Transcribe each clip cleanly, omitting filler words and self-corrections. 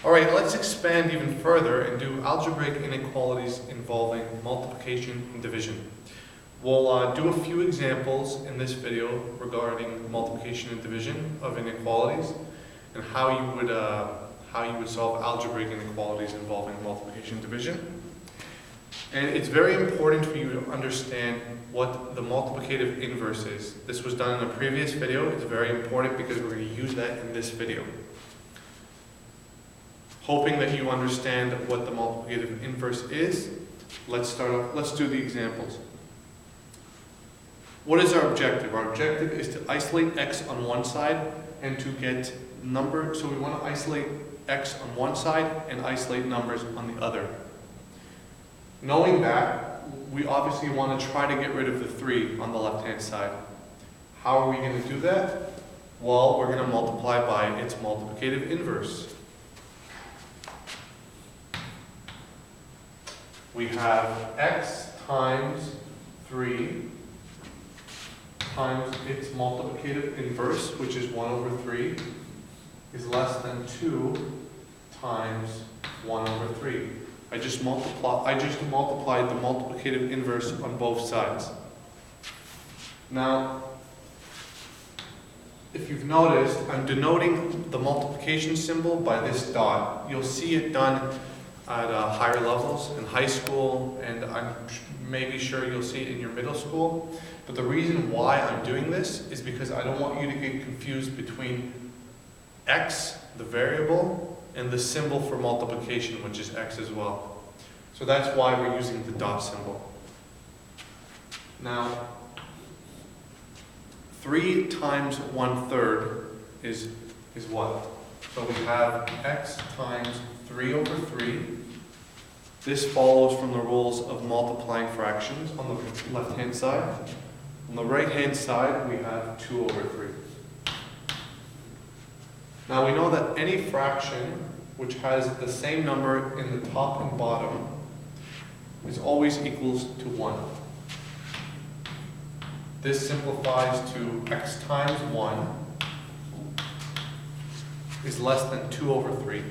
Alright, let's expand even further and do algebraic inequalities involving multiplication and division. We'll do a few examples in this video regarding multiplication and division of inequalities and how you would solve algebraic inequalities involving multiplication and division. And it's very important for you to understand what the multiplicative inverse is. This was done in a previous video. It's very important because we're going to use that in this video. Hoping that you understand what the multiplicative inverse is, let's start off. Let's do the examples. What is our objective? Our objective is to isolate x on one side and to get number. So we want to isolate x on one side and isolate numbers on the other. Knowing that, we obviously want to try to get rid of the 3 on the left-hand side. How are we going to do that? Well, we're going to multiply by its multiplicative inverse. We have x times 3 times its multiplicative inverse, which is 1 over 3, is less than 2 times 1 over 3. I just multiplied the multiplicative inverse on both sides. Now, if you've noticed, I'm denoting the multiplication symbol by this dot. You'll see it done at higher levels in high school, and I'm maybe sure you'll see it in your middle school. But the reason why I'm doing this is because I don't want you to get confused between x, the variable, and the symbol for multiplication, which is x as well. So that's why we're using the dot symbol. Now, 3 times 1/3 is what? So we have x times 3 over 3. This follows from the rules of multiplying fractions on the left-hand side. On the right-hand side, we have 2 over 3. Now we know that any fraction which has the same number in the top and bottom is always equals to 1. This simplifies to x times 1 is less than 2 over 3.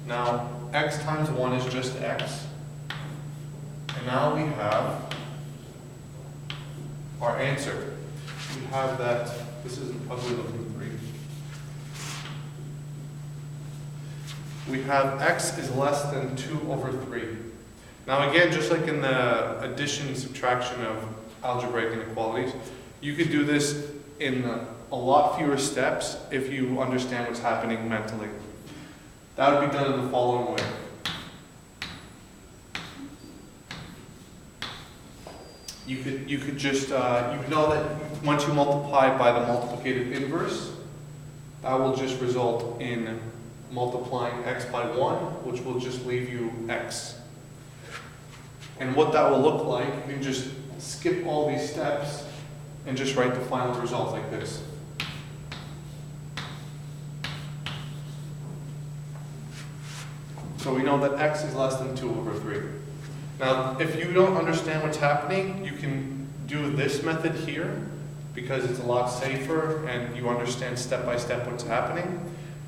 Now, x times 1 is just x. And now we have our answer. We have that, this is an ugly looking 3. We have x is less than 2 over 3. Now again, just like in the addition and subtraction of algebraic inequalities, you could do this in a lot fewer steps if you understand what's happening mentally. That would be done in the following way. You could just, you know that once you multiply by the multiplicative inverse, that will just result in multiplying x by 1, which will just leave you x. And what that will look like, you can just skip all these steps and just write the final result like this. So we know that x is less than 2 over 3. Now, if you don't understand what's happening, you can do this method here because it's a lot safer and you understand step by step what's happening.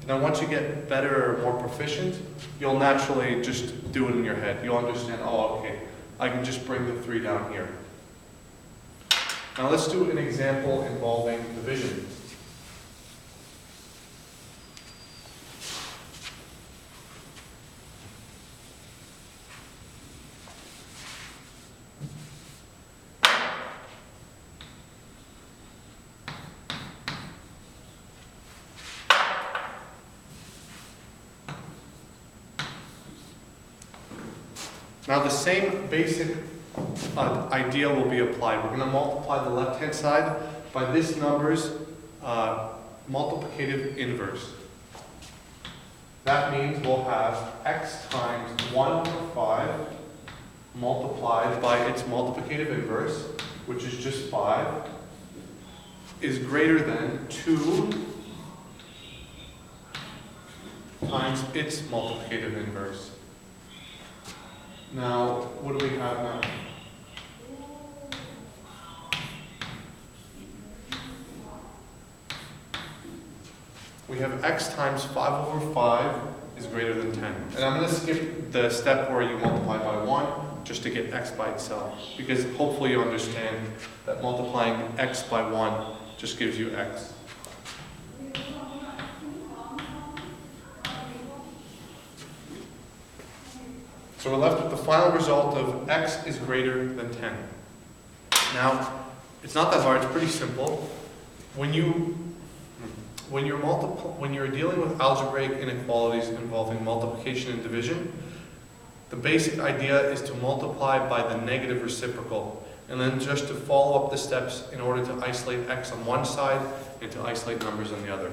Now, once you get better or more proficient, you'll naturally just do it in your head. You'll understand, oh, okay, I can just bring the 3 down here. Now, let's do an example involving division. Now the same basic idea will be applied. We're going to multiply the left-hand side by this number's multiplicative inverse. That means we'll have x times 1 over 5 multiplied by its multiplicative inverse, which is just 5, is greater than 2 times its multiplicative inverse. Now, what do we have now? We have x times 5 over 5 is greater than 10. And I'm going to skip the step where you multiply by 1 just to get x by itself, because hopefully you understand that multiplying x by 1 just gives you x. So we're left with the final result of x is greater than 10. Now, it's not that hard, it's pretty simple. When you're dealing with algebraic inequalities involving multiplication and division, the basic idea is to multiply by the negative reciprocal, and then just to follow up the steps in order to isolate x on one side and to isolate numbers on the other.